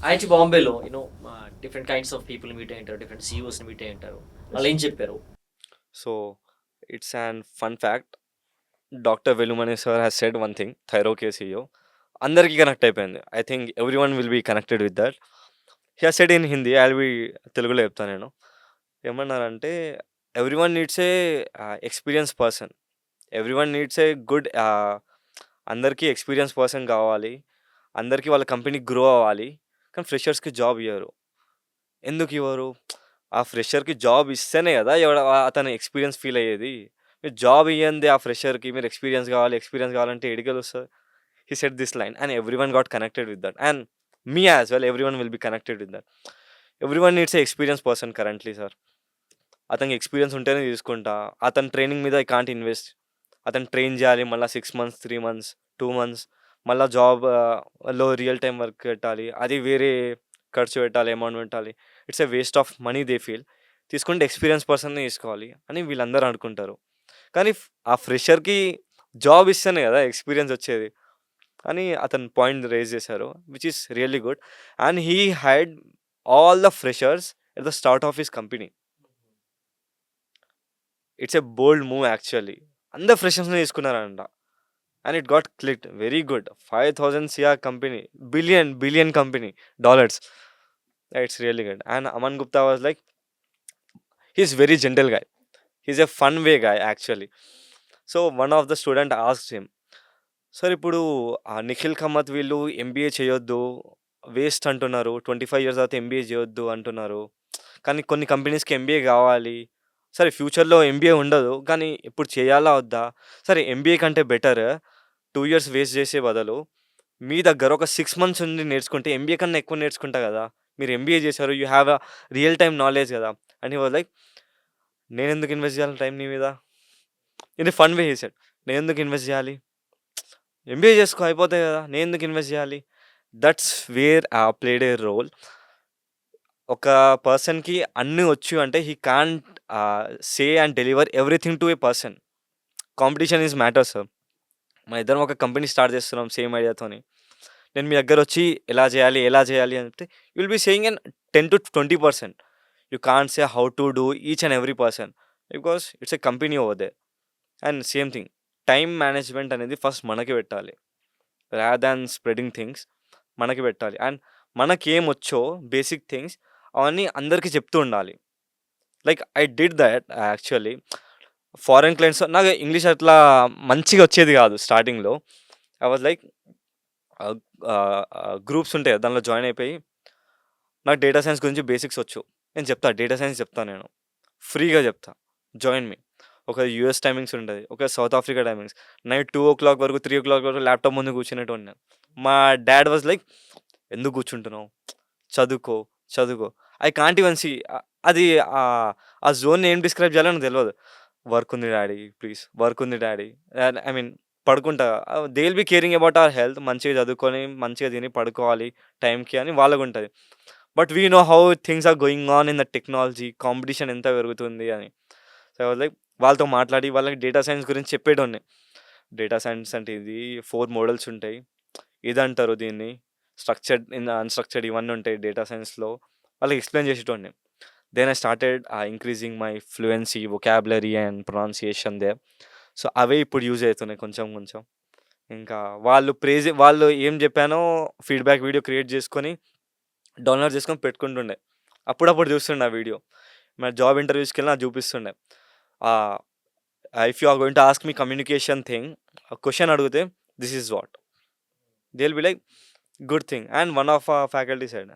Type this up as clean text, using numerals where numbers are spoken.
IIT బాంబేలో different kinds of people meet అయ్యి ఉంటారు, డిఫరెంట్ సీఈఓస్ని మీట్ అయ్యి ఉంటారు. వాళ్ళు ఏం చెప్పారు? So it's an fun fact. Dr. Velumani sir has said one thing, Thyrocare CEO. అందరికీ కనెక్ట్ అయిపోయింది. I think everyone will be connected with that. He has said in Hindi, I will be తెలుగులో చెప్తాను నేను. ఏమన్నారంటే, everyone needs a experience person. Everyone needs a good, అందరికీ experience person కావాలి. అందరికీ వాళ్ళ కంపెనీ గ్రో అవ్వాలి. కానీ ఫ్రెషర్స్‌కి జాబ్ ఇయ్యరు. ఎందుకు ఇవ్వరు? ఆ ఫ్రెషర్‌కి జాబ్ ఇస్తేనే కదా అతను ఎక్స్పీరియన్స్ ఫీల్ అయ్యేది. మీరు జాబ్ ఇయ్యందే ఆ ఫ్రెషర్‌కి మీరు ఎక్స్పీరియన్స్ కావాలంటే ఏడికెళ్ళొస్తది? He said this line and everyone got connected with that. And me as well, everyone will be connected with that. Everyone needs a experience person currently sir. అతనికి experience ఉంటేనే తీసుకుంటా. అతని ట్రైనింగ్ మీద I can't invest. అతను train చేయాలి. మళ్ళా 6 months, 3 months, 2 months మళ్ళా job లో రియల్ టైమ్ వర్క్ పెట్టాలి. అది వేరే ఖర్చు పెట్టాలి, అమౌంట్ పెట్టాలి. It's a waste of money they feel. తీసుకుంటే ఎక్స్పీరియన్స్ పర్సన్‌నే తీసుకోవాలి అని వీళ్ళందరూ అనుకుంటారు. కానీ ఆ ఫ్రెషర్‌కి జాబ్ ఇస్తేనే కదా ఎక్స్పీరియన్స్ వచ్చేది అని అతను పాయింట్ రైజ్ చేశారు. Which is really good. And he had all the freshers at the start of his company. It's a bold move actually. అందరు ఫ్రెషర్స్‌ని తీసుకున్నారంట. And it got clicked very good. 5,000 CR company, billion company dollars. It's really good. And Aman Gupta was like, he's very gentle guy. He's a fun way guy actually. So one of the student asked him, sir ఇప్పుడు నిఖిల్ కమ్మత్ వీళ్ళు MBA చేయొద్దు, waste అంటున్నారు. 25 years తర్వాత MBA చేయొద్దు అంటున్నారు. కానీ కొన్ని కంపెనీస్‌కి ఎంబీఏ కావాలి. సరే ఫ్యూచర్‌లో ఎంబీఏ ఉండదు. కానీ ఇప్పుడు చేయాలా వద్దా? సరే ఎంబీఏ కంటే బెటర్ 2 ఇయర్స్ వేస్ట్ చేసే బదులు మీ దగ్గర ఒక 6 మంత్స్ ఉండి నేర్చుకుంటే ఎంబీఏ కన్నా ఎక్కువ నేర్చుకుంటా కదా! మీరు ఎంబీఏ చేశారు. You have a real time knowledge కదా! అండ్ హి వాస్ లైక్, నేనెందుకు ఇన్వెస్ట్ చేయాలి టైం నీ మీద? In a fun way he said. నేనెందుకు ఇన్వెస్ట్ చేయాలి? ఎంబీఏ చేసుకో అయిపోతాయి కదా! నేనెందుకు ఇన్వెస్ట్ చేయాలి? That's where played a role. ఒక పర్సన్‌కి అన్నీ వచ్చు అంటే he can't say and deliver everything to a person. Competition is matter sir. మనిద్దరం ఒక కంపెనీ స్టార్ట్ చేస్తున్నాం సేమ్ ఐడియాతోని. నేను మీ దగ్గరొచ్చి ఎలా చేయాలి అని చెప్తే, you will be saying 10-20%. You can't say how to do each and every person. Because it's a company over there. And same thing, time management అనేది ఫస్ట్ మనకి పెట్టాలి. రాదర్ దాన్ స్ప్రెడింగ్ థింగ్స్ మనకి పెట్టాలి. అండ్ మనకేమొచ్చో బేసిక్ థింగ్స్ అవన్నీ అందరికీ చెప్తూ ఉండాలి. Like I did that actually. Foreign clients నాకు ఇంగ్లీష్ అట్లా మంచిగా వచ్చేది కాదు స్టార్టింగ్‌లో. ఐ వాస్ లైక్, గ్రూప్స్ ఉంటాయి కదా, దానిలో జాయిన్ అయిపోయి నాకు డేటా సైన్స్ గురించి బేసిక్స్ వచ్చు. నేను చెప్తా, డేటా సైన్స్ చెప్తా నేను. ఫ్రీగా చెప్తా. Join me. ఒక యూఎస్ టైమింగ్స్ ఉంటది. ఒక సౌత్ ఆఫ్రికా టైమింగ్స్. నైట్ 2:00 వరకు, 3:00 వరకు ల్యాప్‌టాప్ ముందు కూర్చునేటోడిని నేను. మా డాడ్ వాస్ లైక్, "ఎందుకు కూర్చుంటున్నావు? చదువుకో, చదువుకో." ఐ కాంట్ ఈవెన్ సీ అది ఆ జోన్‌ని ఏం డిస్క్రైబ్ చేయాలో నాకు తెలవదు. వర్క్ ఉంది డాడీ ప్లీజ్, వర్క్ ఉంది డాడీ. ఐ మీన్ పడుకుంటా. They will be caring about our health. మంచిగా చదువుకొని, మంచిగా తిని పడుకోవాలి టైంకి అని వాళ్ళకుంటది. But we know how things are going on in the technology. Competition ఎంత పెరుగుతుంది అని. సో, ఐ వాస్ లైక్, వాళ్ళతో మాట్లాడి వాళ్ళకి డేటా సైన్స్ గురించి చెప్పేటోడిని. డేటా సైన్స్ అంటే ఇది 4 మోడల్స్ ఉంటాయి. ఇదంటారు దీన్ని. స్ట్రక్చర్డ్, అన్‌స్ట్రక్చర్డ్ ఇవన్నీ ఉంటాయి డేటా సైన్స్‌లో. వాళ్ళకి ఎక్స్‌ప్లెయిన్ చేసేటోడిని. Then I started increasing my fluency, vocabulary and pronunciation there. So, అవే ఇప్పుడు యూజ్ అయితున్నాయి కొంచెం కొంచెం. ఇంకా వాళ్ళు ఏం చెప్పానో ఫీడ్‌బ్యాక్ వీడియో క్రియేట్ చేసుకొని, డౌన్‌లోడ్ చేసుకొని పెట్టుకుంటుండే. అప్పుడప్పుడు చూస్తుండే ఆ వీడియో. మరి జాబ్ ఇంటర్వ్యూస్‌కెళ్ళినా అది చూపిస్తుండే. Ah, if you are going to ask me communication thing, question అడిగితే this is what. They will be like, good thing. And one of our faculty said